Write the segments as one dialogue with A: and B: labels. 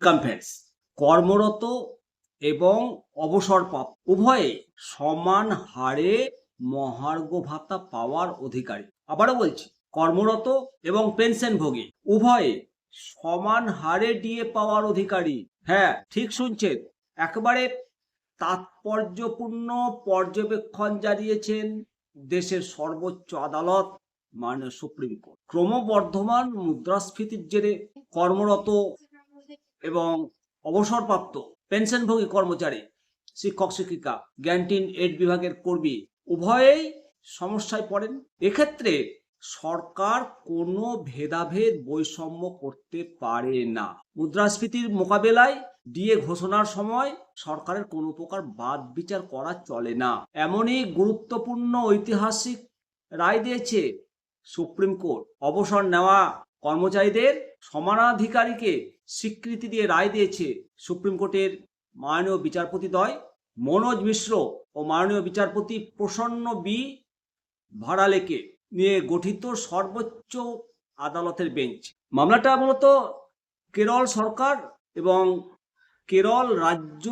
A: রিকাম্পেন্স, কর্মরত এবং অবসরপ্রাপ্ত উভয়ে সমান হারে মহার্ঘ ভাতা পাওয়ার অধিকারী। আবারও বলছি, কর্মরত এবং পেনশনভোগী উভয়ে সমান হারে ডিএ পাওয়ার অধিকারী। হ্যাঁ, ঠিক শুনছেন, একেবারে তাৎপর্যপূর্ণ পর্যবেক্ষণ জানিয়েছেন দেশের সর্বোচ্চ আদালত, মাননীয় সুপ্রিম কোর্ট। ক্রমবর্ধমান মুদ্রাস্ফীতির জেরে কর্মরত এবং অবসরপ্রাপ্ত পেনশনভোগী কর্মচারী, শিক্ষক শিক্ষিকা, ক্যান্টিন এড বিভাগের কর্মী উভয়েই সমস্যায় পড়েন। এক্ষেত্রে সরকার কোনো ভেদাভেদ বৈষম্য করতে পারে না। মুদ্রাস্ফীতির মোকাবেলায় ডিএ ঘোষণার সময় সরকারের কোনো প্রকার বাদ বিচার করা চলে না। এমনই গুরুত্বপূর্ণ ঐতিহাসিক রায় দিয়েছে সুপ্রিম কোর্ট। অবসর নেওয়া কর্মচারীদের সমানাধিকারীকে স্বীকৃতি দিয়ে রায় দিয়েছে সুপ্রিম কোর্টের মাননীয় বিচারপতিদ্বয় মনোজ মিশ্র ও মাননীয় বিচারপতি প্রসন্ন বি ভাড়ালেকে নিয়ে গঠিত সর্বোচ্চ আদালতের বেঞ্চ। মামলাটা মূলত কেরল সরকার এবং কেরল রাজ্য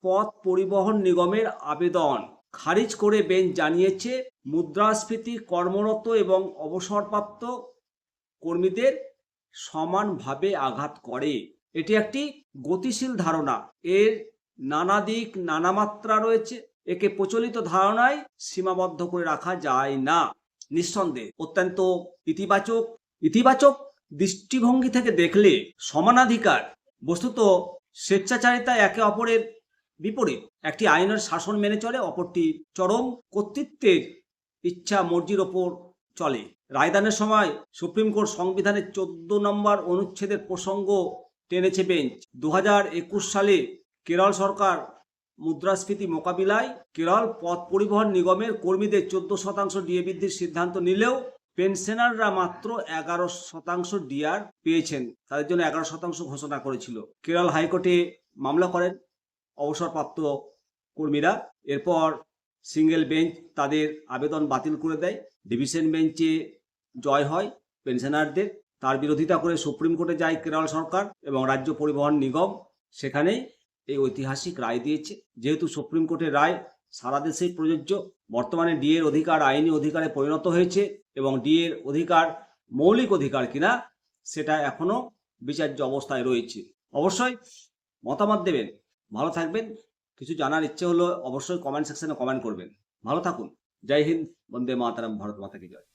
A: পথ পরিবহন নিগমের আবেদন খারিজ করে বেঞ্চ জানিয়েছে, মুদ্রাস্ফীতি কর্মরত এবং অবসরপ্রাপ্ত কর্মীদের সমানভাবে আঘাত করে। এটি একটি গতিশীল ধারণা, এর নানা দিক নানা মাত্রা রয়েছে, একে প্রচলিত ধারণায় সীমাবদ্ধ করে রাখা যায় না। নিঃসন্দেহে অত্যন্ত ইতিবাচক দৃষ্টিভঙ্গি থেকে দেখলে সমানাধিকার বস্তুত স্বেচ্ছাচারিতা একে অপরের বিপরীত। একটি আইনের শাসন মেনে চলে, অপরটি চরম কর্তৃত্বের ইচ্ছা মর্জির ওপর চলে। রায়দানের সময় সুপ্রিম কোর্ট সংবিধানের 14 নম্বর অনুচ্ছেদের প্রসঙ্গ টেনেছে বেঞ্চ। 2021 সালে কেরল সরকার মুদ্রাস্ফীতি মোকাবিলায় কেরল পথ পরিবহন নিগমের কর্মীদের 14% ডিএ বৃদ্ধির সিদ্ধান্ত নিলেও পেনশনাররা মাত্র 11% ডিআর পেয়েছেন। তাদের জন্য 11% ঘোষণা করেছিল। কেরল হাইকোর্টে মামলা করেন অবসরপ্রাপ্ত কর্মীরা। এরপর সিঙ্গেল বেঞ্চ তাদের আবেদন বাতিল করে দেয়। ডিভিশন বেঞ্চে জয় হয় পেনশনারদের। তার বিরোধিতা করে সুপ্রিম কোর্টে যায় কেরল সরকার এবং রাজ্য পরিবহন নিগম, সেখানেই এই ঐতিহাসিক রায় দিয়েছে। যেহেতু সুপ্রিম কোর্টের রায় সারা দেশেই প্রযোজ্য, বর্তমানে ডিএর অধিকার আইনি অধিকারে পরিণত হয়েছে এবং ডিএর অধিকার মৌলিক অধিকার কিনা সেটা এখনো বিচার্য অবস্থায় রয়েছে। অবশ্যই মতামত দেবেন, ভালো থাকবেন। কিছু জানার ইচ্ছে হলো অবশ্যই কমেন্ট সেকশনে কমেন্ট করবেন। ভালো থাকুন। জয় হিন্দ, বন্দে মাতরম, ভারত মাতা কি জয়।